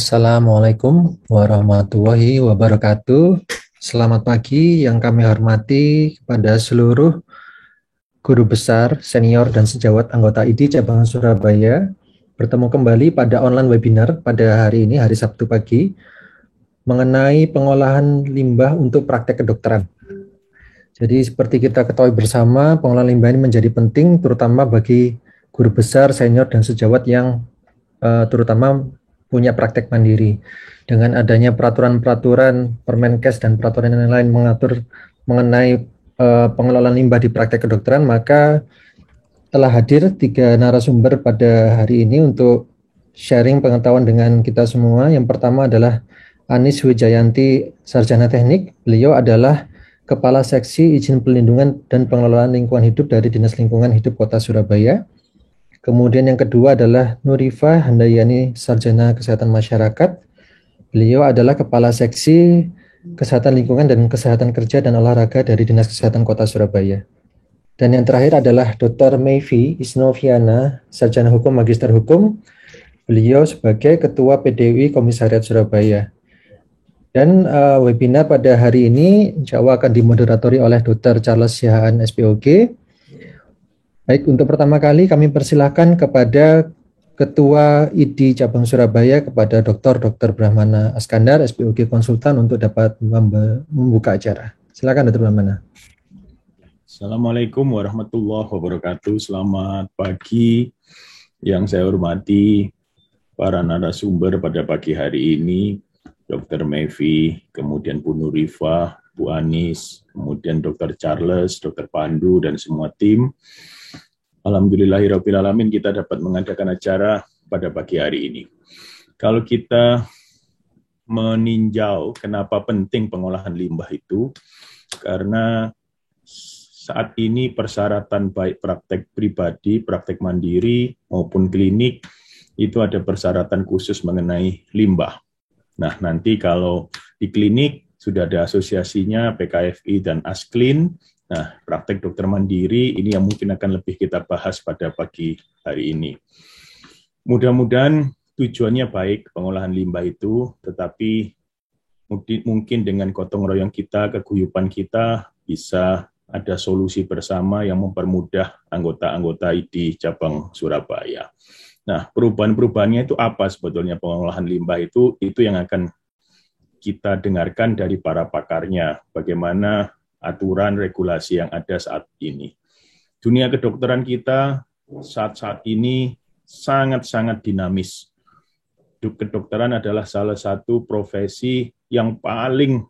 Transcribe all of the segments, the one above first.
Assalamualaikum warahmatullahi wabarakatuh. Selamat pagi yang kami hormati kepada seluruh guru besar, senior, dan sejawat anggota ID Cabang Surabaya. Bertemu kembali pada online webinar pada hari ini, hari Sabtu pagi, mengenai pengolahan limbah untuk praktek kedokteran. Jadi seperti kita ketahui bersama, pengolahan limbah ini menjadi penting terutama bagi guru besar, senior, dan sejawat yang terutama punya praktek mandiri. Dengan adanya peraturan-peraturan Permenkes dan peraturan yang lain mengatur mengenai pengelolaan limbah di praktek kedokteran, maka telah hadir 3 narasumber pada hari ini untuk sharing pengetahuan dengan kita semua. Yang pertama adalah Anis Wijayanti, Sarjana Teknik. Beliau adalah Kepala Seksi Izin Pelindungan dan Pengelolaan Lingkungan Hidup dari Dinas Lingkungan Hidup Kota Surabaya. Kemudian yang kedua adalah Nurifah Handayani, Sarjana Kesehatan Masyarakat. Beliau adalah Kepala Seksi Kesehatan Lingkungan dan Kesehatan Kerja dan Olahraga dari Dinas Kesehatan Kota Surabaya. Dan yang terakhir adalah Dr. Mayvi Isnoviana, Sarjana Hukum Magister Hukum. Beliau sebagai Ketua PDUI Komisariat Surabaya. Dan webinar pada hari ini insya Allah akan dimoderatori oleh Dr. Charles Siahaan, SPOG. Baik, untuk pertama kali kami persilahkan kepada Ketua ID Cabang Surabaya, kepada Dr. Brahmana Askandar, SPOG Konsultan, untuk dapat membuka acara. Silakan Dr. Brahmana. Assalamualaikum warahmatullahi wabarakatuh. Selamat pagi yang saya hormati para narasumber pada pagi hari ini, Dr. Mayvi, kemudian Bu Nurifah, Bu Anis, kemudian Dr. Charles, Dr. Pandu, dan semua tim. Alhamdulillahirrahmanirrahim kita dapat mengadakan acara pada pagi hari ini. Kalau kita meninjau kenapa penting pengolahan limbah itu, karena saat ini persyaratan baik praktek pribadi, praktek mandiri, maupun klinik, itu ada persyaratan khusus mengenai limbah. Nah, nanti kalau di klinik sudah ada asosiasinya PKFI dan Asklin. Nah, praktek dokter mandiri ini yang mungkin akan lebih kita bahas pada pagi hari ini. Mudah-mudahan tujuannya baik pengolahan limbah itu, tetapi mungkin dengan gotong royong kita, keguyupan kita, bisa ada solusi bersama yang mempermudah anggota-anggota ID Cabang Surabaya. Nah, perubahan-perubahannya itu apa sebetulnya pengolahan limbah itu yang akan kita dengarkan dari para pakarnya, bagaimana aturan regulasi yang ada saat ini. Dunia kedokteran kita saat ini sangat-sangat dinamis. Kedokteran adalah salah satu profesi yang paling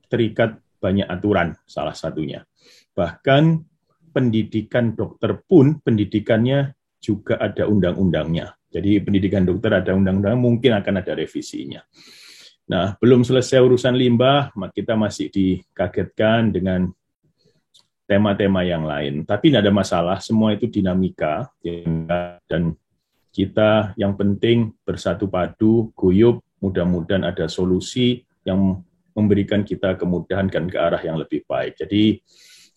terikat banyak aturan, salah satunya. Bahkan pendidikan dokter pun, pendidikannya juga ada undang-undangnya. Jadi pendidikan dokter ada undang-undang, mungkin akan ada revisinya. Nah, belum selesai urusan limbah, kita masih dikagetkan dengan tema-tema yang lain. Tapi tidak ada masalah, semua itu dinamika, dan kita yang penting bersatu padu, guyup, mudah-mudahan ada solusi yang memberikan kita kemudahan dan ke arah yang lebih baik. Jadi,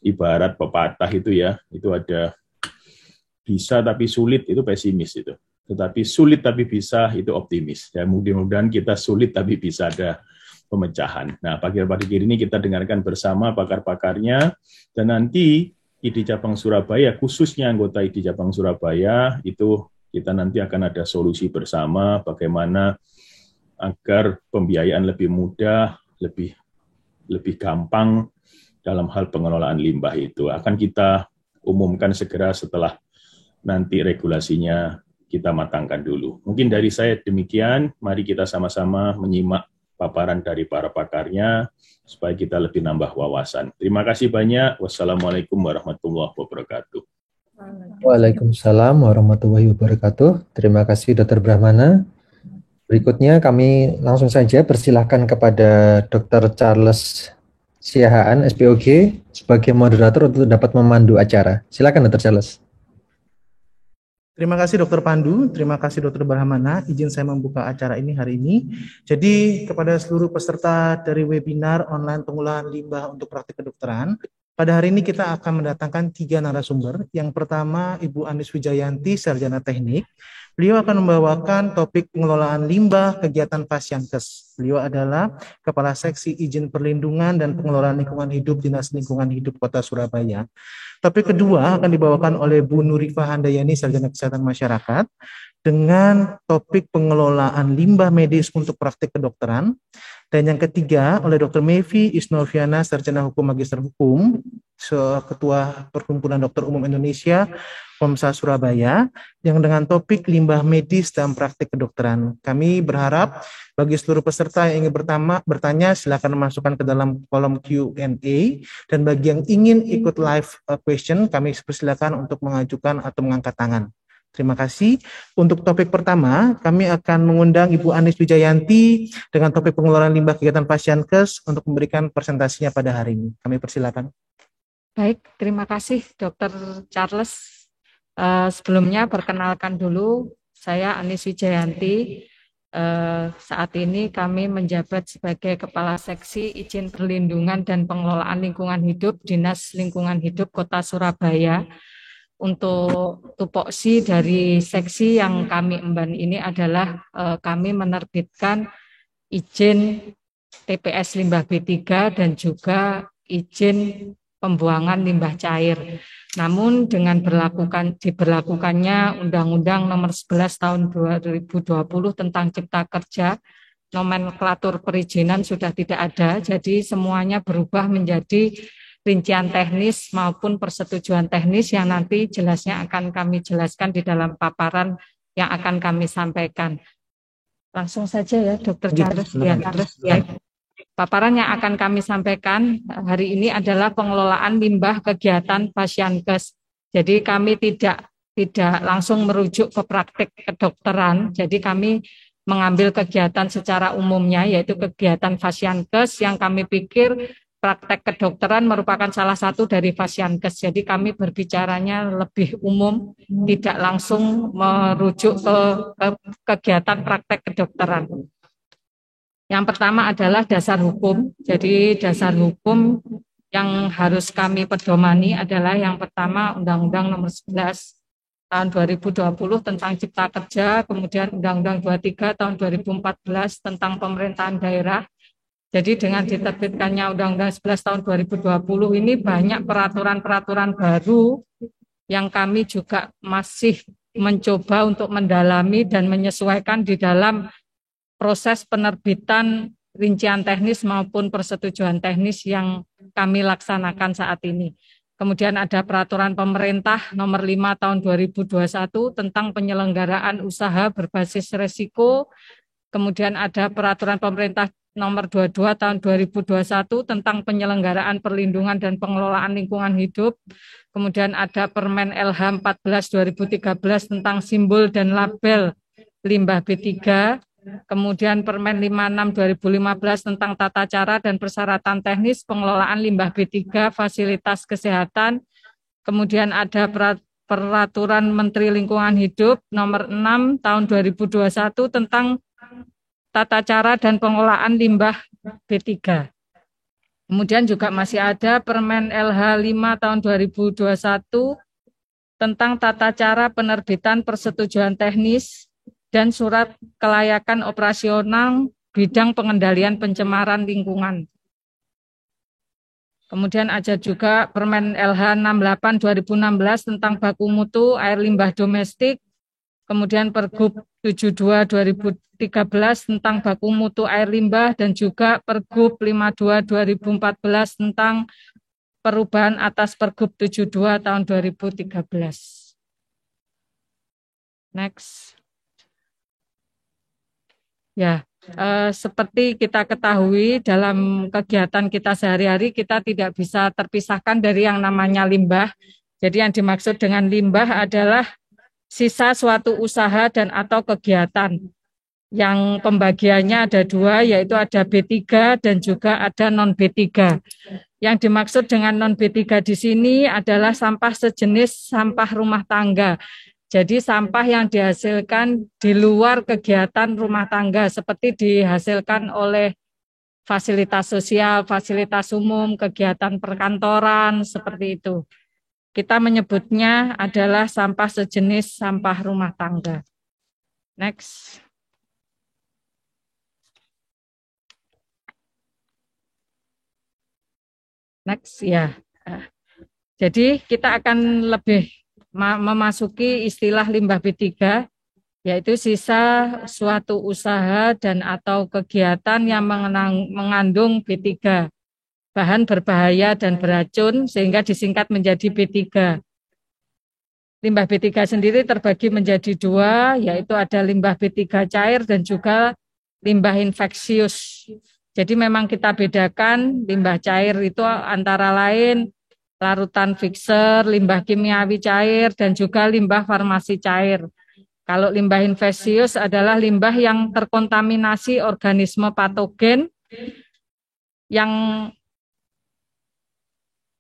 ibarat pepatah itu ya, itu ada bisa tapi sulit, itu pesimis itu. Tetapi sulit tapi bisa, itu optimis. Ya, mudah-mudahan kita sulit tapi bisa ada pemecahan. Nah, pagi-pagi ini kita dengarkan bersama pakar-pakarnya, dan nanti ID Cabang Surabaya, khususnya anggota ID Cabang Surabaya, itu kita nanti akan ada solusi bersama bagaimana agar pembiayaan lebih mudah, lebih gampang dalam hal pengelolaan limbah itu. Akan kita umumkan segera setelah nanti regulasinya kita matangkan dulu. Mungkin dari saya demikian, mari kita sama-sama menyimak paparan dari para pakarnya, supaya kita lebih nambah wawasan. Terima kasih banyak. Wassalamualaikum warahmatullahi wabarakatuh. Waalaikumsalam warahmatullahi wabarakatuh. Terima kasih Dr. Brahmana. Berikutnya kami langsung saja persilahkan kepada Dr. Charles Siahaan, SPOG, sebagai moderator untuk dapat memandu acara. Silakan Dr. Charles. Terima kasih Dr. Pandu, terima kasih Dr. Brahmana, izin saya membuka acara ini hari ini. Jadi kepada seluruh peserta dari webinar online pengolahan limbah untuk praktik kedokteran, pada hari ini kita akan mendatangkan 3 narasumber. Yang pertama Ibu Anis Wijayanti, Sarjana Teknik. Beliau akan membawakan topik pengelolaan limbah kegiatan Pasyankes. Beliau adalah Kepala Seksi Izin Perlindungan dan Pengelolaan Lingkungan Hidup Dinas Lingkungan Hidup Kota Surabaya. Topik kedua akan dibawakan oleh Bu Nurifah Handayani, Sarjana Kesehatan Masyarakat, dengan topik pengelolaan limbah medis untuk praktik kedokteran. Dan yang ketiga oleh Dr. Mevi Isnoviana, Sarjana Hukum Magister Hukum, Ketua Perkumpulan Dokter Umum Indonesia, POMSA Surabaya, yang dengan topik limbah medis dalam praktik kedokteran. Kami berharap bagi seluruh peserta yang ingin bertanya, silakan masukkan ke dalam kolom Q&A, dan bagi yang ingin ikut live question, kami persilakan untuk mengajukan atau mengangkat tangan. Terima kasih. Untuk topik pertama, kami akan mengundang Ibu Anis Wijayanti dengan topik pengelolaan limbah kegiatan Pasyankes untuk memberikan presentasinya pada hari ini. Kami persilakan. Baik, terima kasih Dr. Charles. Sebelumnya perkenalkan dulu, saya Anis Wijayanti. Saat ini kami menjabat sebagai Kepala Seksi Izin Perlindungan dan Pengelolaan Lingkungan Hidup Dinas Lingkungan Hidup Kota Surabaya. Untuk tupoksi dari seksi yang kami emban ini adalah kami menerbitkan izin TPS limbah B3 dan juga izin pembuangan limbah cair. Namun dengan diberlakukannya Undang-Undang Nomor 11 Tahun 2020 tentang Cipta Kerja, nomenklatur perizinan sudah tidak ada, jadi semuanya berubah menjadi rincian teknis maupun persetujuan teknis yang nanti jelasnya akan kami jelaskan di dalam paparan yang akan kami sampaikan. Langsung saja ya Dr. Charles. Ya. Paparan yang akan kami sampaikan hari ini adalah pengelolaan limbah kegiatan Pasyankes. Jadi kami tidak langsung merujuk ke praktik kedokteran, jadi kami mengambil kegiatan secara umumnya, yaitu kegiatan Pasyankes yang kami pikir praktek kedokteran merupakan salah satu dari Pasyankes. Jadi kami berbicaranya lebih umum, tidak langsung merujuk ke kegiatan praktek kedokteran. Yang pertama adalah dasar hukum. Jadi dasar hukum yang harus kami pedomani adalah yang pertama Undang-Undang Nomor 11 Tahun 2020 tentang Cipta Kerja, kemudian Undang-Undang 23 Tahun 2014 tentang pemerintahan daerah. Jadi dengan diterbitkannya Undang-Undang 11 tahun 2020 ini banyak peraturan-peraturan baru yang kami juga masih mencoba untuk mendalami dan menyesuaikan di dalam proses penerbitan rincian teknis maupun persetujuan teknis yang kami laksanakan saat ini. Kemudian ada peraturan pemerintah nomor 5 tahun 2021 tentang penyelenggaraan usaha berbasis resiko. Kemudian ada peraturan pemerintah nomor 22 tahun 2021 tentang penyelenggaraan perlindungan dan pengelolaan lingkungan hidup. Kemudian ada Permen LH 14 2013 tentang simbol dan label limbah B3. Kemudian Permen 56 2015 tentang tata cara dan persyaratan teknis pengelolaan limbah B3 fasilitas kesehatan. Kemudian ada peraturan Menteri Lingkungan Hidup nomor 6 tahun 2021 tentang tata cara dan pengelolaan limbah B3. Kemudian juga masih ada Permen LH 5 tahun 2021 tentang tata cara penerbitan persetujuan teknis dan surat kelayakan operasional bidang pengendalian pencemaran lingkungan. Kemudian ada juga Permen LH 68 2016 tentang baku mutu air limbah domestik. Kemudian Pergub 72 2013 tentang baku mutu air limbah dan juga Pergub 52 2014 tentang perubahan atas Pergub 72 tahun 2013. Next. Ya, seperti kita ketahui dalam kegiatan kita sehari-hari kita tidak bisa terpisahkan dari yang namanya limbah. Jadi yang dimaksud dengan limbah adalah sisa suatu usaha dan atau kegiatan yang pembagiannya ada dua, yaitu ada B3 dan juga ada non B3. Yang dimaksud dengan non B3 di sini adalah sampah sejenis sampah rumah tangga. Jadi sampah yang dihasilkan di luar kegiatan rumah tangga seperti dihasilkan oleh fasilitas sosial, fasilitas umum, kegiatan perkantoran, seperti itu. Kita menyebutnya adalah sampah sejenis sampah rumah tangga. Next. Next, ya. Jadi kita akan lebih memasuki istilah limbah B3, yaitu sisa suatu usaha dan atau kegiatan yang mengandung B3, bahan berbahaya dan beracun, sehingga disingkat menjadi B3. Limbah B3 sendiri terbagi menjadi dua, yaitu ada limbah B3 cair dan juga limbah infeksius. Jadi memang kita bedakan limbah cair itu antara lain larutan fixer, limbah kimiawi cair, dan juga limbah farmasi cair. Kalau limbah infeksius adalah limbah yang terkontaminasi organisme patogen yang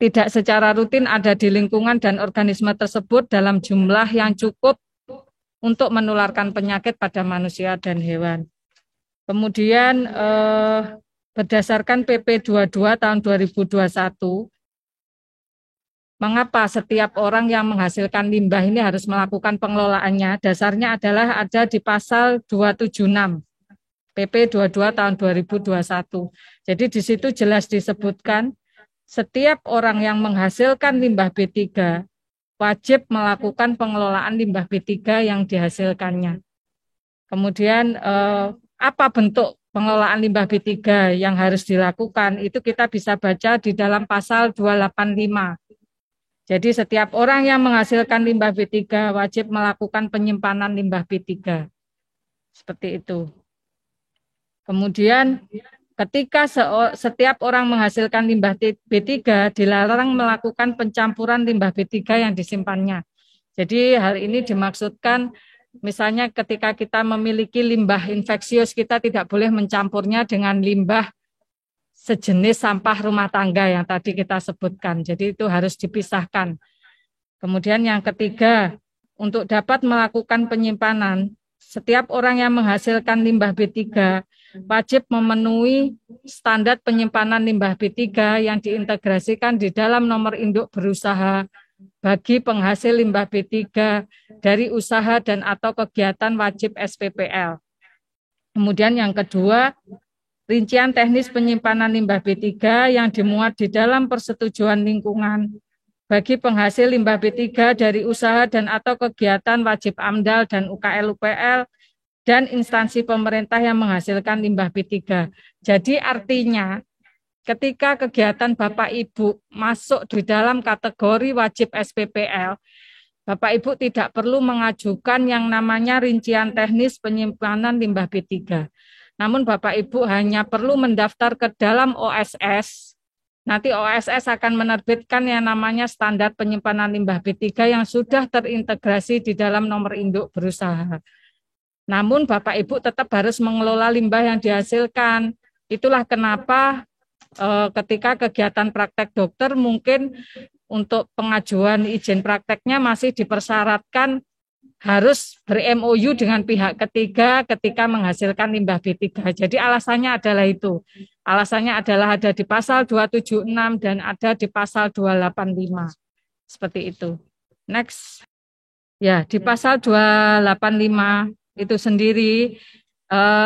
tidak secara rutin ada di lingkungan dan organisme tersebut dalam jumlah yang cukup untuk menularkan penyakit pada manusia dan hewan. Kemudian berdasarkan PP 22 tahun 2021, mengapa setiap orang yang menghasilkan limbah ini harus melakukan pengelolaannya? Dasarnya adalah ada di pasal 276 PP 22 tahun 2021. Jadi di situ jelas disebutkan setiap orang yang menghasilkan limbah B3 wajib melakukan pengelolaan limbah B3 yang dihasilkannya. Kemudian apa bentuk pengelolaan limbah B3 yang harus dilakukan? Itu kita bisa baca di dalam pasal 285. Jadi setiap orang yang menghasilkan limbah B3 wajib melakukan penyimpanan limbah B3. Seperti itu. Kemudian ketika setiap orang menghasilkan limbah B3 dilarang melakukan pencampuran limbah B3 yang disimpannya. Jadi hal ini dimaksudkan misalnya ketika kita memiliki limbah infeksius, kita tidak boleh mencampurnya dengan limbah sejenis sampah rumah tangga yang tadi kita sebutkan. Jadi itu harus dipisahkan. Kemudian yang ketiga, untuk dapat melakukan penyimpanan, setiap orang yang menghasilkan limbah B3 wajib memenuhi standar penyimpanan limbah B3 yang diintegrasikan di dalam nomor induk berusaha bagi penghasil limbah B3 dari usaha dan atau kegiatan wajib SPPL. Kemudian yang kedua, rincian teknis penyimpanan limbah B3 yang dimuat di dalam persetujuan lingkungan bagi penghasil limbah B3 dari usaha dan atau kegiatan wajib AMDAL dan UKL-UPL dan instansi pemerintah yang menghasilkan limbah B3. Jadi artinya ketika kegiatan Bapak Ibu masuk di dalam kategori wajib SPPL, Bapak Ibu tidak perlu mengajukan yang namanya rincian teknis penyimpanan limbah B3. Namun Bapak Ibu hanya perlu mendaftar ke dalam OSS. Nanti OSS akan menerbitkan yang namanya standar penyimpanan limbah B3 yang sudah terintegrasi di dalam nomor induk berusaha. Namun Bapak Ibu tetap harus mengelola limbah yang dihasilkan. Itulah kenapa ketika kegiatan praktek dokter mungkin untuk pengajuan izin prakteknya masih dipersyaratkan harus ber-MOU dengan pihak ketiga ketika menghasilkan limbah B3. Jadi alasannya adalah itu. Alasannya adalah ada di pasal 276 dan ada di pasal 285. Seperti itu. Next. Ya, di pasal 285 itu sendiri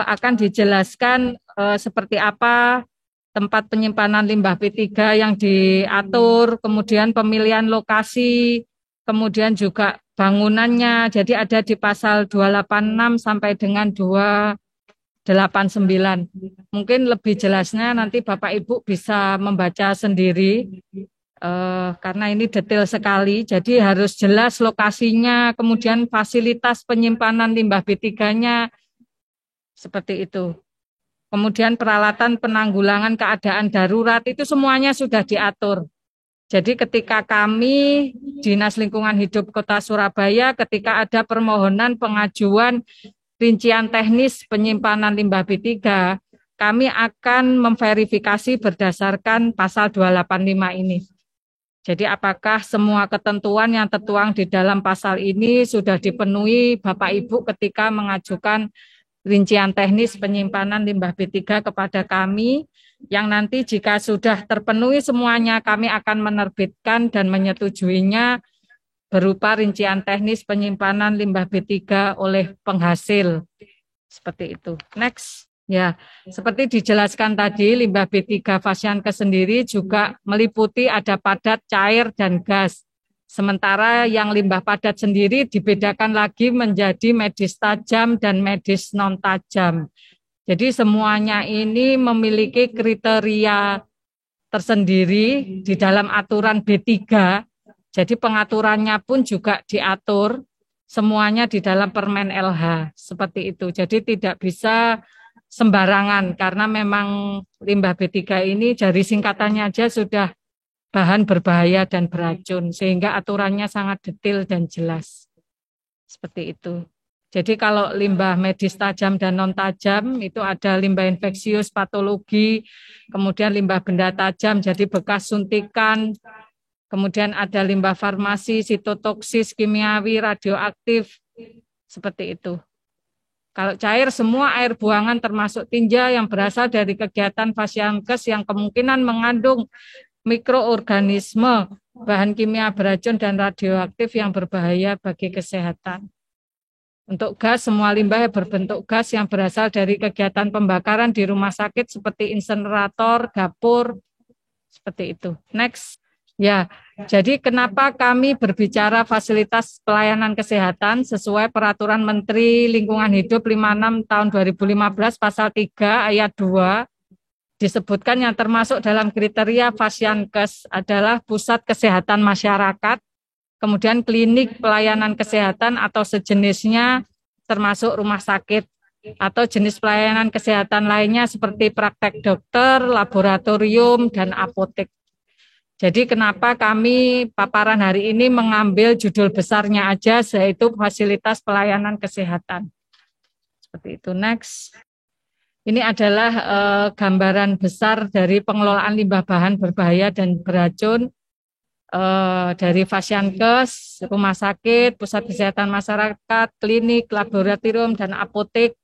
akan dijelaskan seperti apa tempat penyimpanan limbah B3 yang diatur, kemudian pemilihan lokasi, kemudian juga bangunannya. Jadi ada di pasal 286 sampai dengan 289. Mungkin lebih jelasnya nanti Bapak Ibu bisa membaca sendiri karena ini detail sekali. Jadi harus jelas lokasinya, kemudian fasilitas penyimpanan limbah B3-nya seperti itu. Kemudian peralatan penanggulangan keadaan darurat itu semuanya sudah diatur. Jadi ketika kami Dinas Lingkungan Hidup Kota Surabaya ketika ada permohonan pengajuan rincian teknis penyimpanan limbah B3, kami akan memverifikasi berdasarkan pasal 285 ini. Jadi apakah semua ketentuan yang tertuang di dalam pasal ini sudah dipenuhi Bapak Ibu ketika mengajukan rincian teknis penyimpanan limbah B3 kepada kami, yang nanti jika sudah terpenuhi semuanya kami akan menerbitkan dan menyetujuinya berupa rincian teknis penyimpanan limbah B3 oleh penghasil. Seperti itu. Next. Ya, seperti dijelaskan tadi, limbah B3 Fasiankes sendiri juga meliputi ada padat, cair, dan gas. Sementara yang limbah padat sendiri dibedakan lagi menjadi medis tajam dan medis non-tajam. Jadi semuanya ini memiliki kriteria tersendiri di dalam aturan B3. Jadi pengaturannya pun juga diatur semuanya di dalam Permen LH. Seperti itu. Jadi tidak bisa sembarangan karena memang limbah B3 ini dari singkatannya aja sudah bahan berbahaya dan beracun sehingga aturannya sangat detail dan jelas. Seperti itu. Jadi kalau limbah medis tajam dan non tajam itu ada limbah infeksius patologi, kemudian limbah benda tajam jadi bekas suntikan, kemudian ada limbah farmasi, sitotoksis, kimiawi, radioaktif, seperti itu. Kalau cair, semua air buangan termasuk tinja yang berasal dari kegiatan Fasiankes yang kemungkinan mengandung mikroorganisme, bahan kimia beracun dan radioaktif yang berbahaya bagi kesehatan. Untuk gas, semua limbah berbentuk gas yang berasal dari kegiatan pembakaran di rumah sakit seperti insenerator, dapur, seperti itu. Next. Ya, jadi kenapa kami berbicara fasilitas pelayanan kesehatan sesuai Peraturan Menteri Lingkungan Hidup 56 tahun 2015 pasal 3 ayat 2 disebutkan yang termasuk dalam kriteria Fasiankes adalah pusat kesehatan masyarakat, kemudian klinik pelayanan kesehatan atau sejenisnya termasuk rumah sakit atau jenis pelayanan kesehatan lainnya seperti praktek dokter, laboratorium, dan apotek. Jadi kenapa kami paparan hari ini mengambil judul besarnya aja, yaitu fasilitas pelayanan kesehatan. Seperti itu. Next. Ini adalah gambaran besar dari pengelolaan limbah bahan berbahaya dan beracun dari Fasiankes, rumah sakit, pusat kesehatan masyarakat, klinik, laboratorium, dan apotek.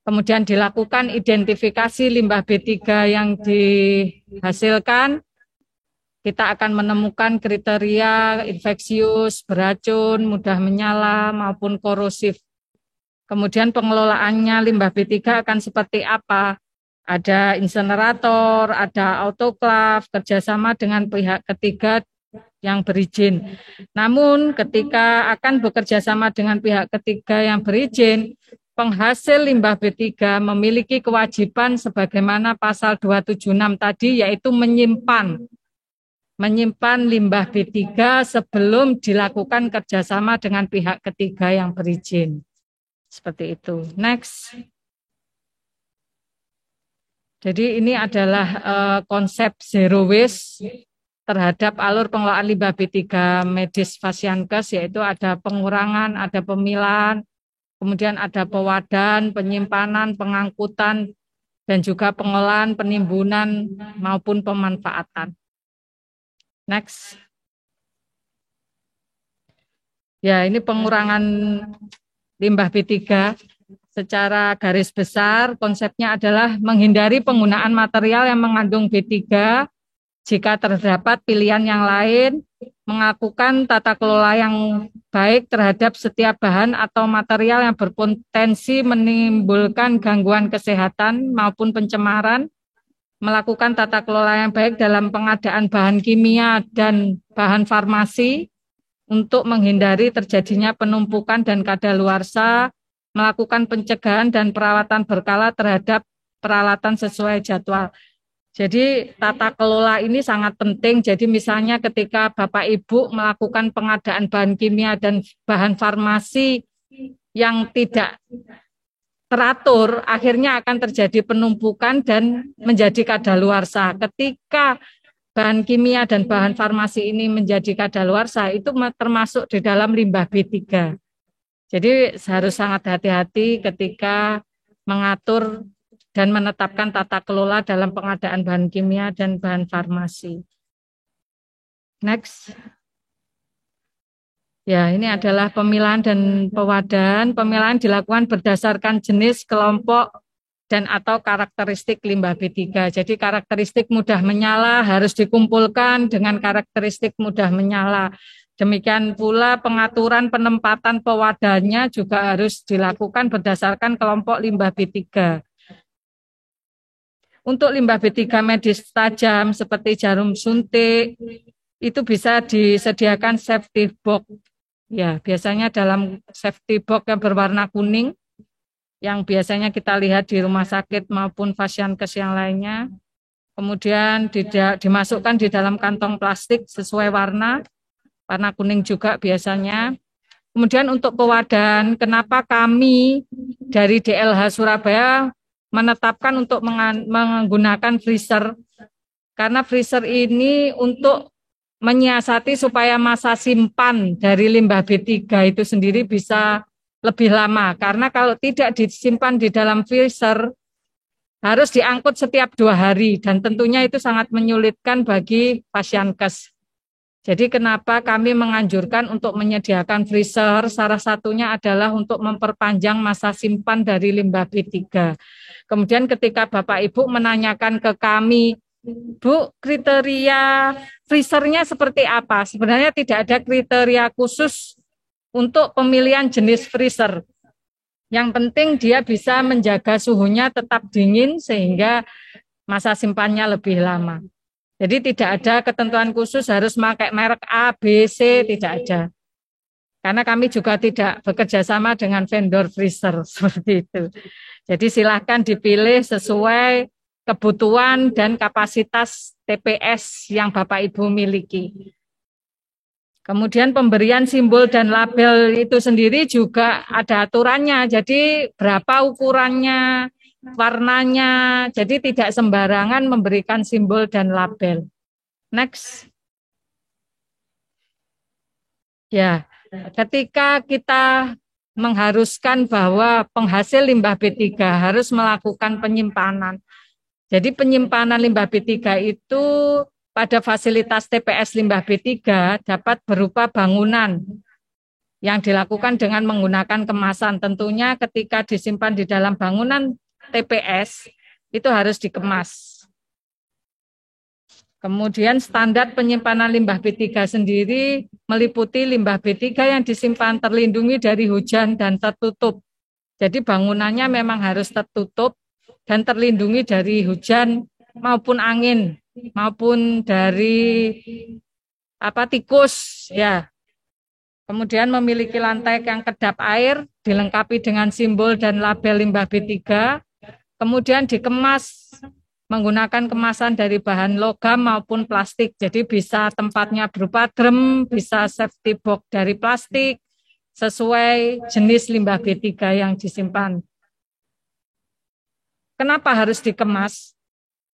Kemudian dilakukan identifikasi limbah B3 yang dihasilkan. Kita akan menemukan kriteria infeksius, beracun, mudah menyala, maupun korosif. Kemudian pengelolaannya limbah B3 akan seperti apa? Ada insenerator, ada autoklav, kerjasama dengan pihak ketiga yang berizin. Namun ketika akan bekerja sama dengan pihak ketiga yang berizin, penghasil limbah B3 memiliki kewajiban sebagaimana pasal 276 tadi, yaitu menyimpan limbah B3 sebelum dilakukan kerjasama dengan pihak ketiga yang berizin. Seperti itu. Next. Jadi ini adalah konsep zero waste terhadap alur pengelolaan limbah B3 medis Fasiankes, yaitu ada pengurangan, ada pemilahan, kemudian ada pewadan, penyimpanan, pengangkutan, dan juga pengolahan, penimbunan, maupun pemanfaatan. Next. Ya, ini pengurangan limbah B3 secara garis besar. Konsepnya adalah menghindari penggunaan material yang mengandung B3 jika terdapat pilihan yang lain, melakukan tata kelola yang baik terhadap setiap bahan atau material yang berpotensi menimbulkan gangguan kesehatan maupun pencemaran, melakukan tata kelola yang baik dalam pengadaan bahan kimia dan bahan farmasi untuk menghindari terjadinya penumpukan dan kadaluarsa, melakukan pencegahan dan perawatan berkala terhadap peralatan sesuai jadwal. Jadi tata kelola ini sangat penting. Jadi misalnya ketika Bapak Ibu melakukan pengadaan bahan kimia dan bahan farmasi yang tidak teratur, akhirnya akan terjadi penumpukan dan menjadi kadaluarsa. Ketika bahan kimia dan bahan farmasi ini menjadi kadaluarsa, itu termasuk di dalam limbah B3. Jadi harus sangat hati-hati ketika mengatur dan menetapkan tata kelola dalam pengadaan bahan kimia dan bahan farmasi. Next. Ya, ini adalah pemilahan dan pewadan. Pemilahan dilakukan berdasarkan jenis, kelompok, dan atau karakteristik limbah B3. Jadi karakteristik mudah menyala harus dikumpulkan dengan karakteristik mudah menyala. Demikian pula pengaturan penempatan pewadahnya juga harus dilakukan berdasarkan kelompok limbah B3. Untuk limbah B3 medis tajam seperti jarum suntik, itu bisa disediakan safety box. Ya, biasanya dalam safety box yang berwarna kuning, yang biasanya kita lihat di rumah sakit maupun fasiankes yang lainnya. Kemudian dimasukkan di dalam kantong plastik sesuai warna kuning juga biasanya. Kemudian untuk pewadahan, kenapa kami dari DLH Surabaya menetapkan untuk menggunakan freezer? Karena freezer ini untuk menyiasati supaya masa simpan dari limbah B3 itu sendiri bisa lebih lama, karena kalau tidak disimpan di dalam freezer harus diangkut setiap 2 hari dan tentunya itu sangat menyulitkan bagi fasiankes. Jadi kenapa kami menganjurkan untuk menyediakan freezer, salah satunya adalah untuk memperpanjang masa simpan dari limbah B3. Kemudian ketika Bapak Ibu menanyakan ke kami, Bu, kriteria freezernya seperti apa? Sebenarnya tidak ada kriteria khusus untuk pemilihan jenis freezer. Yang penting dia bisa menjaga suhunya tetap dingin sehingga masa simpannya lebih lama. Jadi tidak ada ketentuan khusus harus pakai merek A, B, C, tidak ada. Karena kami juga tidak bekerja sama dengan vendor freezer seperti itu. Jadi silahkan dipilih sesuai kebutuhan dan kapasitas TPS yang Bapak Ibu miliki. Kemudian pemberian simbol dan label itu sendiri juga ada aturannya. Jadi berapa ukurannya, warnanya. Jadi tidak sembarangan memberikan simbol dan label. Next. Ya, ketika kita mengharuskan bahwa penghasil limbah B3 harus melakukan penyimpanan. Jadi penyimpanan limbah B3 itu pada fasilitas TPS limbah B3 dapat berupa bangunan yang dilakukan dengan menggunakan kemasan. Tentunya ketika disimpan di dalam bangunan TPS itu harus dikemas. Kemudian standar penyimpanan limbah B3 sendiri meliputi limbah B3 yang disimpan terlindungi dari hujan dan tertutup. Jadi bangunannya memang harus tertutup dan terlindungi dari hujan maupun angin maupun dari tikus ya. Kemudian memiliki lantai yang kedap air, dilengkapi dengan simbol dan label limbah B3. Kemudian dikemas menggunakan kemasan dari bahan logam maupun plastik. Jadi bisa tempatnya berupa drum, bisa safety box dari plastik, sesuai jenis limbah B3 yang disimpan. Kenapa harus dikemas?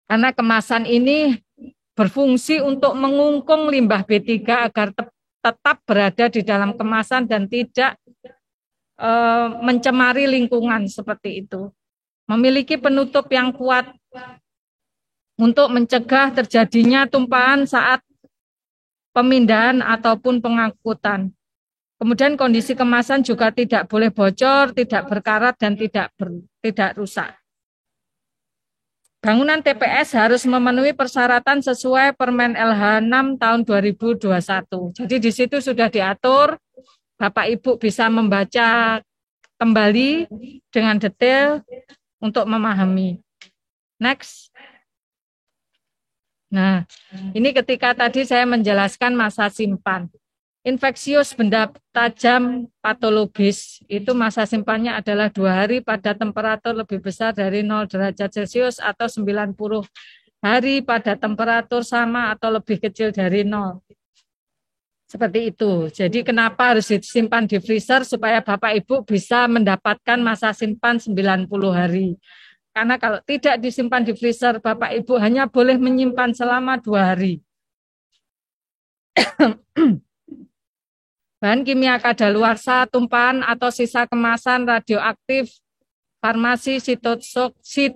Karena kemasan ini berfungsi untuk mengungkung limbah B3 agar tetap berada di dalam kemasan dan tidak mencemari lingkungan seperti itu. Memiliki penutup yang kuat untuk mencegah terjadinya tumpahan saat pemindahan ataupun pengangkutan. Kemudian kondisi kemasan juga tidak boleh bocor, tidak berkarat, dan tidak rusak. Bangunan TPS harus memenuhi persyaratan sesuai Permen LH 6 tahun 2021. Jadi di situ sudah diatur, Bapak Ibu bisa membaca kembali dengan detail untuk memahami. Next. Nah, ini ketika tadi saya menjelaskan masa simpan. Infeksius benda tajam patologis itu masa simpannya adalah 2 hari pada temperatur lebih besar dari 0 derajat Celcius atau 90 hari pada temperatur sama atau lebih kecil dari 0. Seperti itu. Jadi kenapa harus disimpan di freezer supaya Bapak Ibu bisa mendapatkan masa simpan 90 hari. Karena kalau tidak disimpan di freezer, Bapak Ibu hanya boleh menyimpan selama 2 hari. Bahan kimia kadaluarsa, tumpahan atau sisa kemasan radioaktif, farmasi, sitostoksit,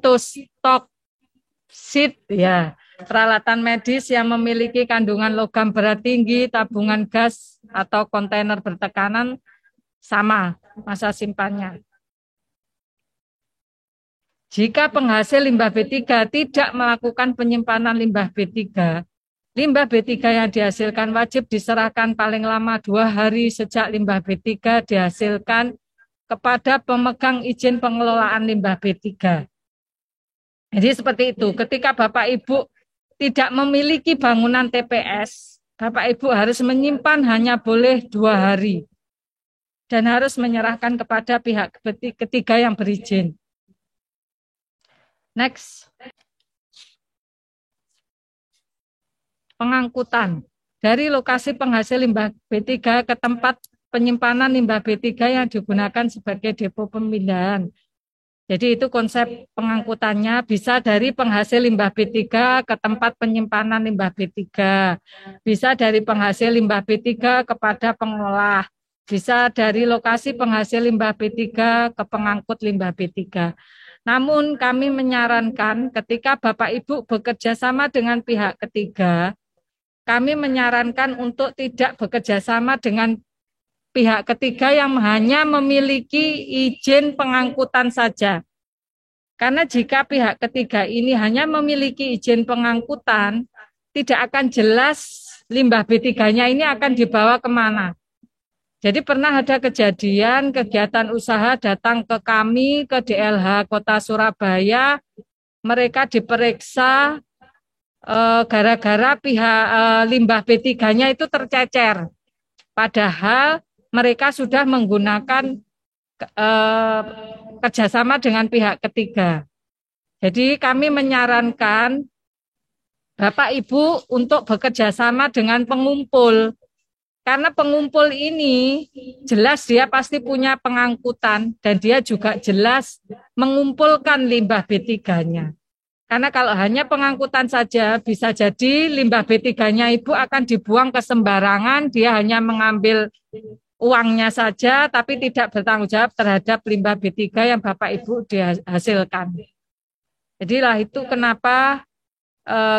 ya, peralatan medis yang memiliki kandungan logam berat tinggi, tabungan gas atau kontainer bertekanan sama masa simpannya. Jika penghasil limbah B3 tidak melakukan penyimpanan limbah B3, limbah B3 yang dihasilkan wajib diserahkan paling lama 2 hari sejak limbah B3 dihasilkan kepada pemegang izin pengelolaan limbah B3. Jadi seperti itu, ketika Bapak Ibu tidak memiliki bangunan TPS, Bapak Ibu harus menyimpan hanya boleh 2 hari dan harus menyerahkan kepada pihak ketiga yang berizin. Next. Pengangkutan dari lokasi penghasil limbah B3 ke tempat penyimpanan limbah B3 yang digunakan sebagai depo pemindahan. Jadi itu konsep pengangkutannya bisa dari penghasil limbah B3 ke tempat penyimpanan limbah B3. Bisa dari penghasil limbah B3 kepada pengolah. Bisa dari lokasi penghasil limbah B3 ke pengangkut limbah B3. Namun kami menyarankan ketika Bapak Ibu bekerja sama dengan pihak ketiga, kami menyarankan untuk tidak bekerja sama dengan pihak ketiga yang hanya memiliki izin pengangkutan saja. Karena jika pihak ketiga ini hanya memiliki izin pengangkutan, tidak akan jelas limbah B3-nya ini akan dibawa kemana. Jadi pernah ada kejadian kegiatan usaha datang ke kami, ke DLH Kota Surabaya, mereka diperiksa gara-gara pihak limbah B3-nya itu tercecer. Padahal mereka sudah menggunakan kerjasama dengan pihak ketiga. Jadi kami menyarankan Bapak Ibu untuk bekerja sama dengan pengumpul. Karena pengumpul ini jelas dia pasti punya pengangkutan dan dia juga jelas mengumpulkan limbah B3-nya. Karena kalau hanya pengangkutan saja bisa jadi limbah B3-nya Ibu akan dibuang ke sembarangan, dia hanya mengambil uangnya saja tapi tidak bertanggung jawab terhadap limbah B3 yang Bapak Ibu dihasilkan. Jadilah itu kenapa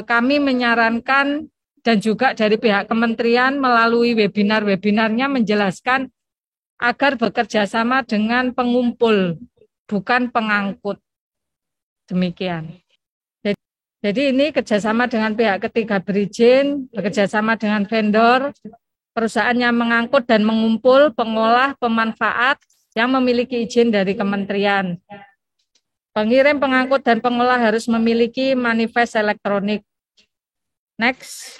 kami menyarankan dan juga dari pihak kementerian melalui webinar-webinarnya menjelaskan agar bekerja sama dengan pengumpul, bukan pengangkut. Demikian. Jadi ini kerjasama dengan pihak ketiga berizin, bekerjasama dengan vendor, perusahaan yang mengangkut dan mengumpul, pengolah, pemanfaat yang memiliki izin dari kementerian. Pengirim, pengangkut, dan pengolah harus memiliki manifest elektronik. Next.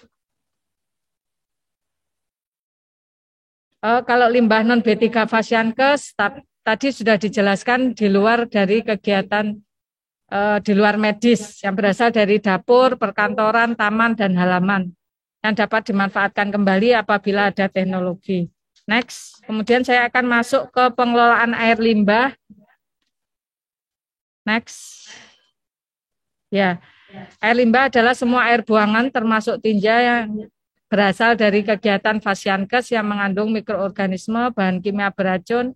Kalau limbah non B3 Fasiankes tadi sudah dijelaskan di luar dari kegiatan di luar medis yang berasal dari dapur, perkantoran, taman, dan halaman yang dapat dimanfaatkan kembali apabila ada teknologi. Next, kemudian saya akan masuk ke pengelolaan air limbah. Next. Ya, air limbah adalah semua air buangan termasuk tinja yang berasal dari kegiatan Fasiankes yang mengandung mikroorganisme, bahan kimia beracun,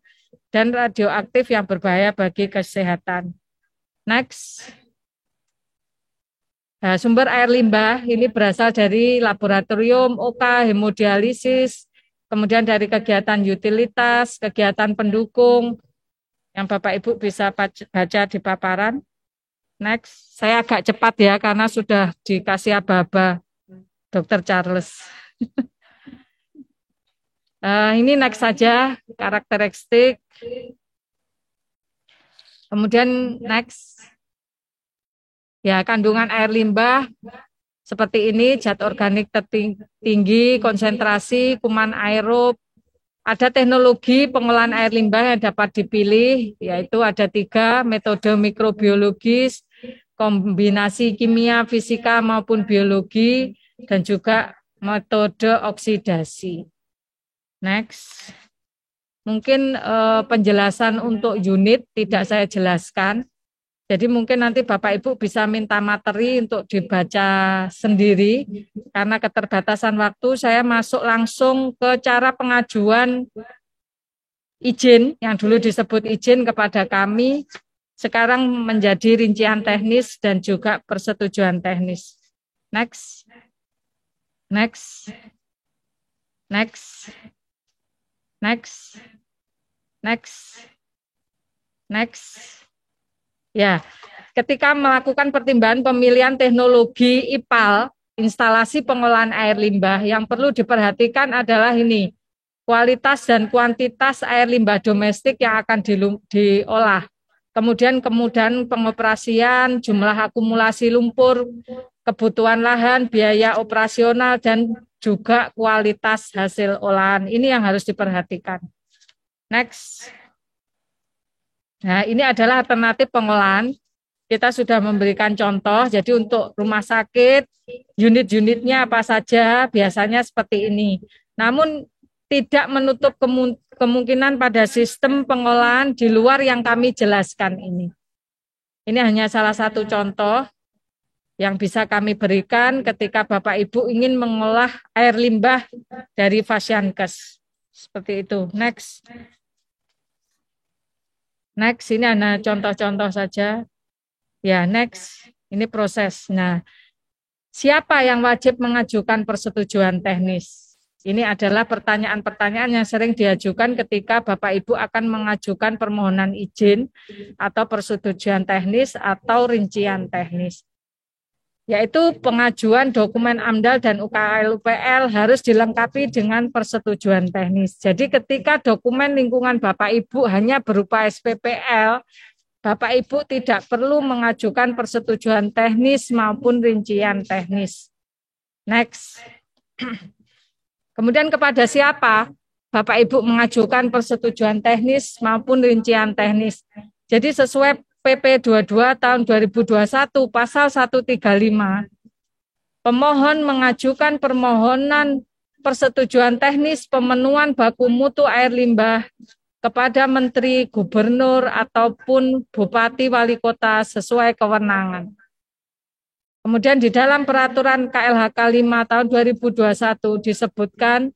dan radioaktif yang berbahaya bagi kesehatan. Next. Nah, sumber air limbah ini berasal dari laboratorium, OK, hemodialisis, kemudian dari kegiatan utilitas, kegiatan pendukung, yang Bapak Ibu bisa baca di paparan. Next, saya agak cepat ya karena sudah dikasih aba-aba Dr. Charles. Ini next saja, karakteristik. Kemudian next. Ya, kandungan air limbah seperti ini, zat organik tertinggi, konsentrasi, kuman aerob. Ada teknologi pengolahan air limbah yang dapat dipilih, yaitu ada 3, metode mikrobiologis, kombinasi kimia, fisika maupun biologi, dan juga metode oksidasi. Next. Mungkin penjelasan untuk unit tidak saya jelaskan. Jadi mungkin nanti Bapak Ibu bisa minta materi untuk dibaca sendiri. Karena keterbatasan waktu, saya masuk langsung ke cara pengajuan izin, yang dulu disebut izin kepada kami, sekarang menjadi rincian teknis dan juga persetujuan teknis. Next. Next. Next. Next. Next. Next. Ya, ketika melakukan pertimbangan pemilihan teknologi IPAL, instalasi pengolahan air limbah, yang perlu diperhatikan adalah ini, kualitas dan kuantitas air limbah domestik yang akan diolah. Kemudian kemudahan pengoperasian, jumlah akumulasi lumpur, kebutuhan lahan, biaya operasional, dan juga kualitas hasil olahan. Ini yang harus diperhatikan. Next. Nah, ini adalah alternatif pengolahan. Kita sudah memberikan contoh, jadi untuk rumah sakit, unit-unitnya apa saja, biasanya seperti ini. Namun tidak menutup kemungkinan pada sistem pengolahan di luar yang kami jelaskan ini. Ini hanya salah satu contoh yang bisa kami berikan ketika Bapak Ibu ingin mengolah air limbah dari Fasiankes. Seperti itu. Next. Next, ini hanya contoh-contoh saja. Ya, next. Ini proses. Nah, siapa yang wajib mengajukan persetujuan teknis? Ini adalah pertanyaan-pertanyaan yang sering diajukan ketika Bapak Ibu akan mengajukan permohonan izin atau persetujuan teknis atau rincian teknis. Yaitu pengajuan dokumen AMDAL dan UKL-UPL harus dilengkapi dengan persetujuan teknis. Jadi ketika dokumen lingkungan Bapak Ibu hanya berupa SPPL, Bapak Ibu tidak perlu mengajukan persetujuan teknis maupun rincian teknis. Next. Kemudian kepada siapa Bapak Ibu mengajukan persetujuan teknis maupun rincian teknis. Jadi sesuai PP 22 tahun 2021 pasal 135, pemohon mengajukan permohonan persetujuan teknis pemenuhan baku mutu air limbah kepada Menteri, Gubernur, ataupun Bupati, Wali Kota sesuai kewenangan. Kemudian di dalam peraturan KLHK 5 tahun 2021 disebutkan,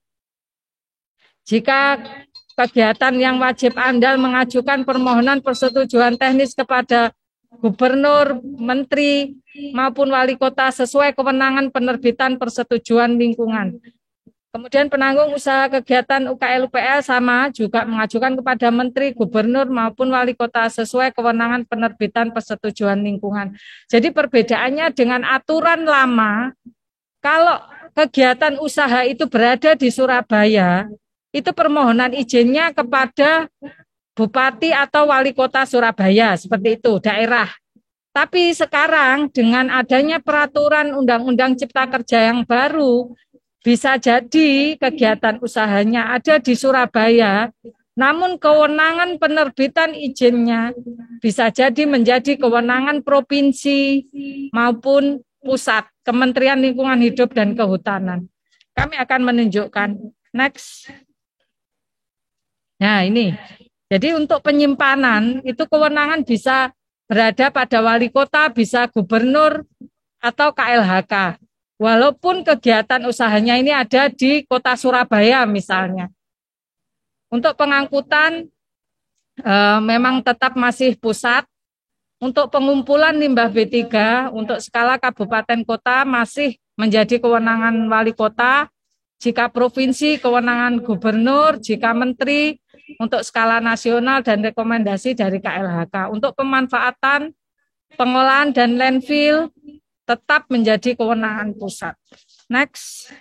jika kegiatan yang wajib AMDAL mengajukan permohonan persetujuan teknis kepada Gubernur, Menteri, maupun Wali Kota sesuai kewenangan penerbitan persetujuan lingkungan. Kemudian penanggung usaha kegiatan UKL-UPL sama juga mengajukan kepada Menteri, Gubernur maupun Wali Kota sesuai kewenangan penerbitan persetujuan lingkungan. Jadi perbedaannya dengan aturan lama, kalau kegiatan usaha itu berada di Surabaya, itu permohonan izinnya kepada Bupati atau Wali Kota Surabaya, seperti itu, daerah. Tapi sekarang dengan adanya peraturan Undang-Undang Cipta Kerja yang baru, bisa jadi kegiatan usahanya ada di Surabaya, namun kewenangan penerbitan izinnya bisa jadi menjadi kewenangan provinsi maupun pusat, Kementerian Lingkungan Hidup dan Kehutanan. Kami akan menunjukkan. Next. Nah ini, jadi untuk penyimpanan itu kewenangan bisa berada pada Wali Kota, bisa Gubernur atau KLHK. Walaupun kegiatan usahanya ini ada di Kota Surabaya misalnya. Untuk pengangkutan memang tetap masih pusat. Untuk pengumpulan limbah B3 untuk skala kabupaten kota masih menjadi kewenangan Wali Kota. Jika provinsi kewenangan Gubernur, jika Menteri untuk skala nasional dan rekomendasi dari KLHK. Untuk pemanfaatan, pengolahan dan landfill tetap menjadi kewenangan pusat. Next.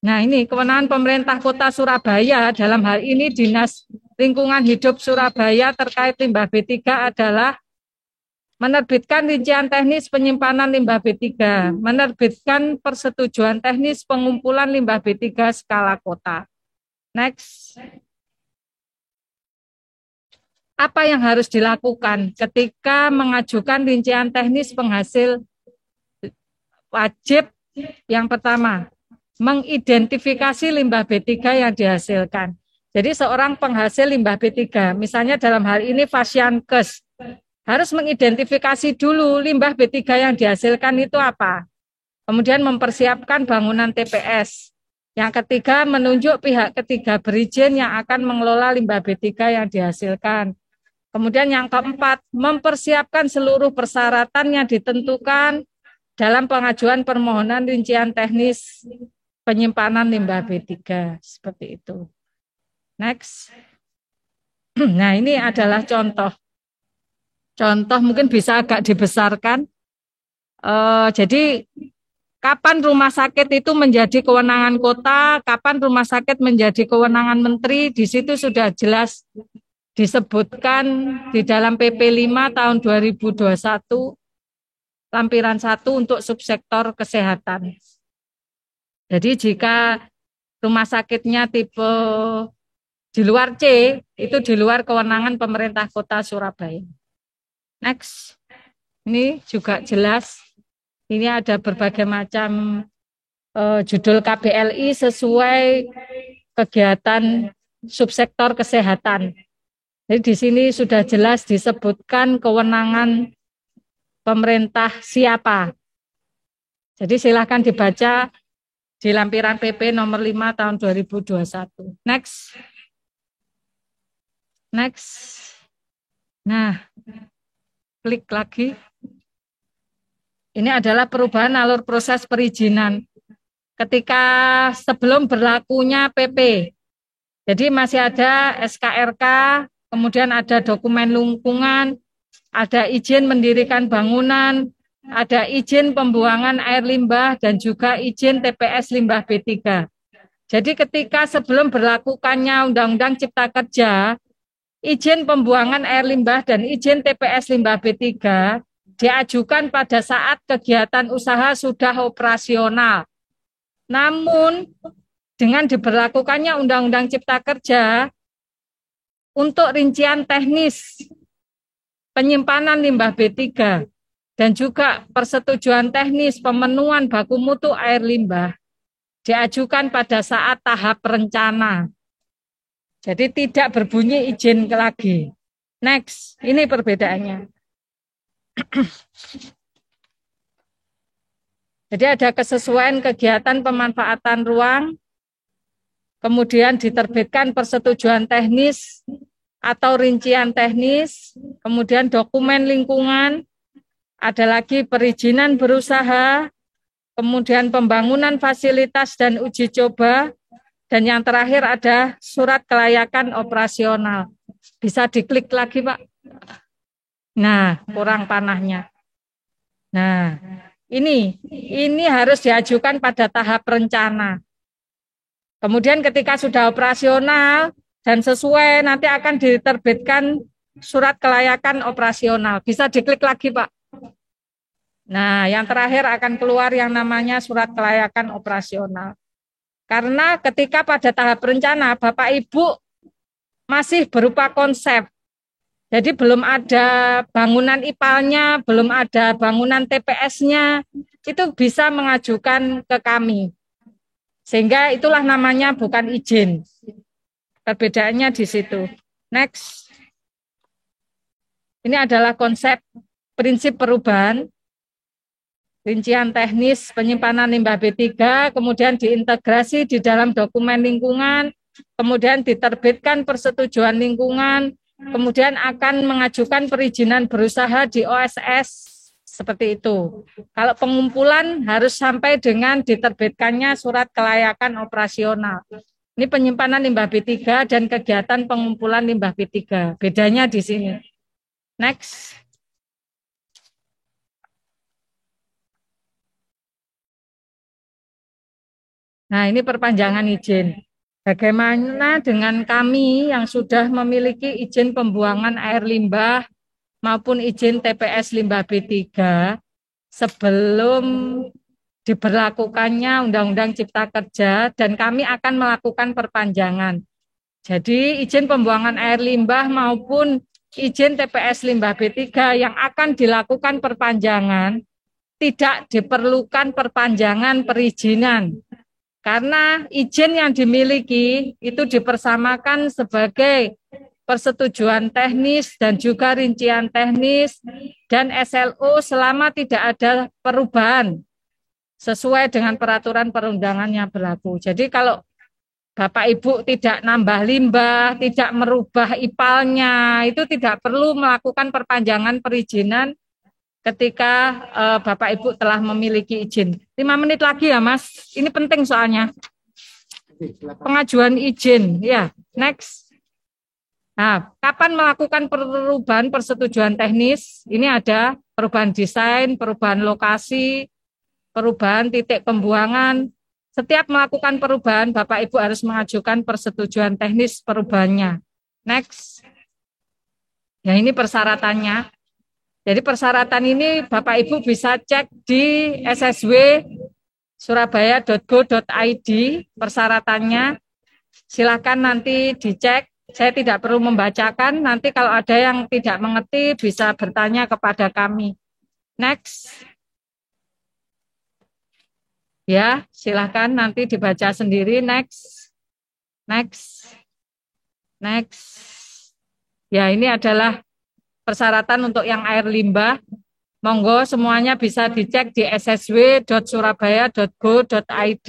Nah ini kewenangan pemerintah kota Surabaya dalam hal ini Dinas Lingkungan Hidup Surabaya terkait limbah B3 adalah menerbitkan rincian teknis penyimpanan limbah B3, menerbitkan persetujuan teknis pengumpulan limbah B3 skala kota. Next. Apa yang harus dilakukan ketika mengajukan rincian teknis penghasil? Wajib yang pertama, mengidentifikasi limbah B3 yang dihasilkan. Jadi seorang penghasil limbah B3, misalnya dalam hal ini Fasiankes, harus mengidentifikasi dulu limbah B3 yang dihasilkan itu apa. Kemudian mempersiapkan bangunan TPS. Yang ketiga, menunjuk pihak ketiga berizin yang akan mengelola limbah B3 yang dihasilkan. Kemudian yang keempat, mempersiapkan seluruh persyaratan yang ditentukan dalam pengajuan permohonan rincian teknis penyimpanan limbah B3. Seperti itu. Next. Nah ini adalah contoh. contoh mungkin bisa agak dibesarkan. Jadi kapan rumah sakit itu menjadi kewenangan kota, kapan rumah sakit menjadi kewenangan menteri, di situ sudah jelas disebutkan di dalam PP 5 tahun 2021 lampiran 1 untuk subsektor kesehatan. Jadi jika rumah sakitnya tipe di luar C, itu di luar kewenangan pemerintah kota Surabaya. Next, ini juga jelas, ini ada berbagai macam judul KBLI sesuai kegiatan subsektor kesehatan. Jadi di sini sudah jelas disebutkan kewenangan pemerintah siapa. Jadi silakan dibaca di lampiran PP nomor 5 tahun 2021. Next. Nah, klik lagi. Ini adalah perubahan alur proses perizinan ketika sebelum berlakunya PP. Jadi masih ada SKRK, kemudian ada dokumen lingkungan, ada izin mendirikan bangunan, ada izin pembuangan air limbah, dan juga izin TPS limbah B3. Jadi ketika sebelum berlakukannya Undang-Undang Cipta Kerja, izin pembuangan air limbah dan izin TPS limbah B3 diajukan pada saat kegiatan usaha sudah operasional. Namun dengan diberlakukannya Undang-Undang Cipta Kerja, untuk rincian teknis penyimpanan limbah B3 dan juga persetujuan teknis pemenuhan baku mutu air limbah diajukan pada saat tahap rencana. Jadi tidak berbunyi izin lagi. Next, ini perbedaannya. Jadi ada kesesuaian kegiatan pemanfaatan ruang, kemudian diterbitkan persetujuan teknis atau rincian teknis, kemudian dokumen lingkungan, ada lagi perizinan berusaha, kemudian pembangunan fasilitas dan uji coba, dan yang terakhir ada surat kelayakan operasional. Bisa diklik lagi, Pak. Nah, kurang panahnya. Nah, ini harus diajukan pada tahap rencana. Kemudian ketika sudah operasional dan sesuai, nanti akan diterbitkan surat kelayakan operasional. Bisa diklik lagi, Pak. Nah, yang terakhir akan keluar yang namanya surat kelayakan operasional. Karena ketika pada tahap rencana, Bapak Ibu masih berupa konsep. Jadi belum ada bangunan IPAL-nya, belum ada bangunan TPS-nya, itu bisa mengajukan ke kami. Sehingga itulah namanya bukan izin. Perbedaannya di situ. Next. Ini adalah konsep prinsip perubahan. Rincian teknis penyimpanan limbah B3, kemudian diintegrasi di dalam dokumen lingkungan, kemudian diterbitkan persetujuan lingkungan, kemudian akan mengajukan perizinan berusaha di OSS, seperti itu. Kalau pengumpulan harus sampai dengan diterbitkannya surat kelayakan operasional. Ini penyimpanan limbah B3 dan kegiatan pengumpulan limbah B3. Bedanya di sini. Next. Nah, ini perpanjangan izin. Bagaimana dengan kami yang sudah memiliki izin pembuangan air limbah maupun izin TPS limbah B3 sebelum diberlakukannya Undang-Undang Cipta Kerja, dan kami akan melakukan perpanjangan. Jadi izin pembuangan air limbah maupun izin TPS limbah B3 yang akan dilakukan perpanjangan tidak diperlukan perpanjangan perizinan. Karena izin yang dimiliki itu dipersamakan sebagai persetujuan teknis dan juga rincian teknis dan SLO selama tidak ada perubahan sesuai dengan peraturan perundangan yang berlaku. Jadi kalau Bapak Ibu tidak nambah limbah, tidak merubah IPAL-nya, itu tidak perlu melakukan perpanjangan perizinan ketika Bapak Ibu telah memiliki izin. 5 menit lagi ya, Mas. Ini penting soalnya. Pengajuan izin. Ya, next. Nah, kapan melakukan perubahan persetujuan teknis? Ini ada perubahan desain, perubahan lokasi, perubahan titik pembuangan. Setiap melakukan perubahan, Bapak Ibu harus mengajukan persetujuan teknis perubahannya. Next. Ya, ini persyaratannya. Jadi persyaratan ini Bapak Ibu bisa cek di ssw.surabaya.go.id persyaratannya. Silakan nanti dicek. Saya tidak perlu membacakan. Nanti kalau ada yang tidak mengerti bisa bertanya kepada kami. Next. Ya, silakan nanti dibaca sendiri. Next. Next. Next. Ya, ini adalah persyaratan untuk yang air limbah. Monggo semuanya bisa dicek di ssw.surabaya.go.id.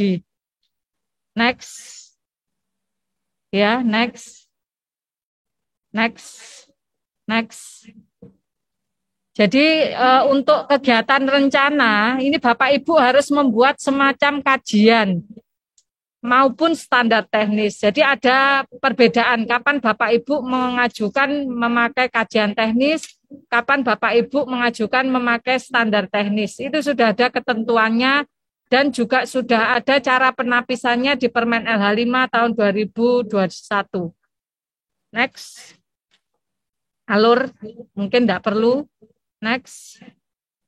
Next. Ya, next. Next. Next. Jadi untuk kegiatan rencana, ini Bapak Ibu harus membuat semacam kajian maupun standar teknis. Jadi ada perbedaan kapan Bapak Ibu mengajukan memakai kajian teknis, kapan Bapak Ibu mengajukan memakai standar teknis. Itu sudah ada ketentuannya dan juga sudah ada cara penapisannya di Permen LH 5 tahun 2021. Next. Alur mungkin tidak perlu. Next.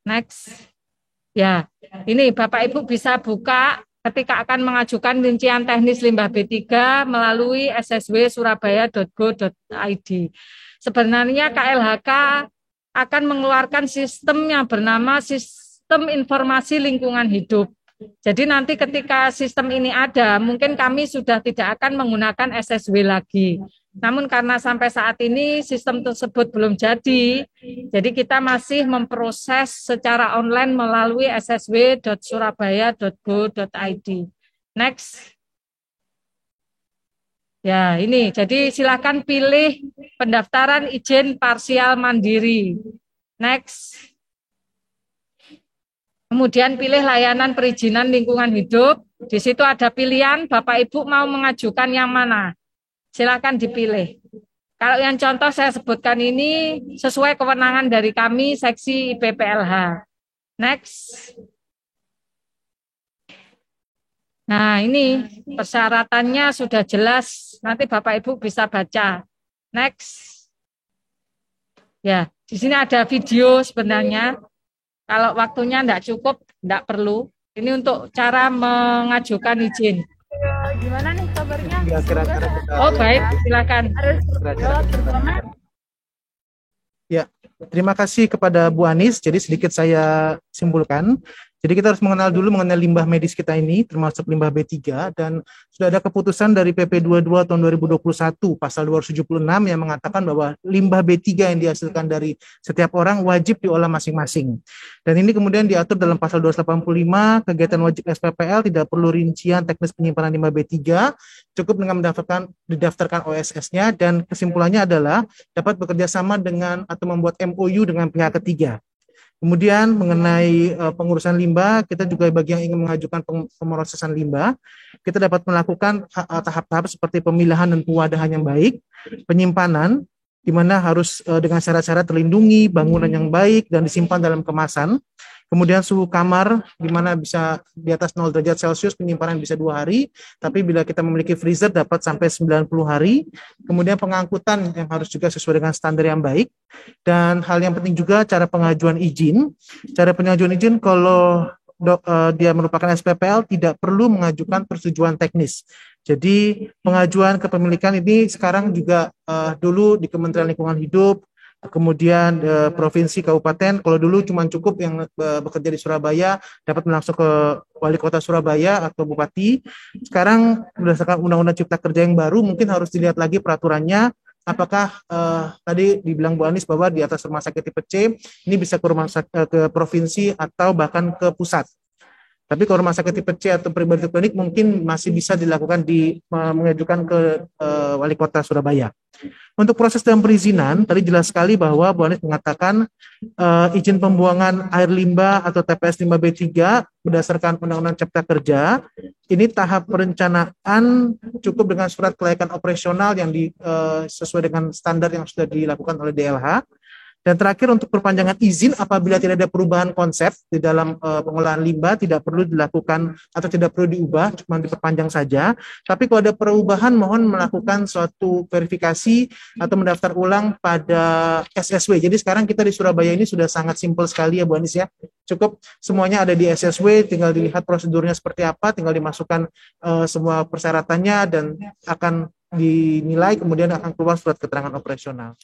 Next. Ya, ini Bapak Ibu bisa buka ketika akan mengajukan rincian teknis limbah B3 melalui ssw.surabaya.go.id. Sebenarnya KLHK akan mengeluarkan sistem yang bernama Sistem Informasi Lingkungan Hidup. Jadi nanti ketika sistem ini ada, mungkin kami sudah tidak akan menggunakan SSW lagi. Namun karena sampai saat ini sistem tersebut belum jadi kita masih memproses secara online melalui ssw.surabaya.go.id. Next. Ya, ini. Jadi silakan pilih pendaftaran izin parsial mandiri. Next. Kemudian pilih layanan perizinan lingkungan hidup. Di situ ada pilihan, Bapak Ibu mau mengajukan yang mana. Silakan dipilih. Kalau yang contoh saya sebutkan ini sesuai kewenangan dari kami seksi IPPLH. Next. Nah, ini persyaratannya sudah jelas. Nanti Bapak Ibu bisa baca. Next. Ya, di sini ada video sebenarnya. Kalau waktunya tidak cukup, tidak perlu. Ini untuk cara mengajukan izin. Gimana nih kabarnya? Ya, kira-kira kita Oh, baik, silakan. Ya, terima kasih kepada Bu Anis. Jadi sedikit saya simpulkan. Jadi kita harus mengenal dulu mengenai limbah medis kita ini, termasuk limbah B3, dan sudah ada keputusan dari PP 22 tahun 2021, pasal 276 yang mengatakan bahwa limbah B3 yang dihasilkan dari setiap orang wajib diolah masing-masing. Dan ini kemudian diatur dalam pasal 285, kegiatan wajib SPPL tidak perlu rincian teknis penyimpanan limbah B3, cukup dengan didaftarkan OSS-nya, dan kesimpulannya adalah dapat bekerja sama dengan atau membuat MOU dengan pihak ketiga. Kemudian mengenai pengurusan limbah, kita juga bagi yang ingin mengajukan pemrosesan limbah, kita dapat melakukan tahap-tahap seperti pemilahan dan pewadahan yang baik, penyimpanan, di mana harus dengan syarat-syarat terlindungi, bangunan yang baik, dan disimpan dalam kemasan. Kemudian suhu kamar, di mana bisa di atas 0 derajat Celcius, penyimpanan bisa 2 hari, tapi bila kita memiliki freezer dapat sampai 90 hari. Kemudian pengangkutan yang harus juga sesuai dengan standar yang baik. Dan hal yang penting juga cara pengajuan izin. Cara pengajuan izin kalau dia merupakan SPPL tidak perlu mengajukan persetujuan teknis. Jadi pengajuan kepemilikan ini sekarang juga dulu di Kementerian Lingkungan Hidup, kemudian provinsi, kabupaten. Kalau dulu cuma cukup yang bekerja di Surabaya dapat langsung ke wali kota Surabaya atau bupati. Sekarang berdasarkan Undang-Undang Cipta Kerja yang baru mungkin harus dilihat lagi peraturannya. Apakah tadi dibilang Bu Anis bahwa di atas rumah sakit tipe C ini bisa ke ke provinsi atau bahkan ke pusat. Tapi kalau rumah sakit tipe C atau pribadi klinik mungkin masih bisa dilakukan mengajukan ke wali kota Surabaya. Untuk proses dan perizinan, tadi jelas sekali bahwa Bu Anis mengatakan izin pembuangan air limbah atau TPS limbah B3 berdasarkan Undang-Undang Cipta Kerja ini tahap perencanaan cukup dengan surat kelayakan operasional yang sesuai dengan standar yang sudah dilakukan oleh DLH. Dan terakhir untuk perpanjangan izin apabila tidak ada perubahan konsep di dalam pengolahan limbah tidak perlu dilakukan atau tidak perlu diubah, cuma diperpanjang saja. Tapi kalau ada perubahan mohon melakukan suatu verifikasi atau mendaftar ulang pada SSW. Jadi sekarang kita di Surabaya ini sudah sangat simpel sekali ya Bu Anis ya. Cukup semuanya ada di SSW, tinggal dilihat prosedurnya seperti apa, tinggal dimasukkan semua persyaratannya dan akan dinilai kemudian akan keluar surat keterangan operasional.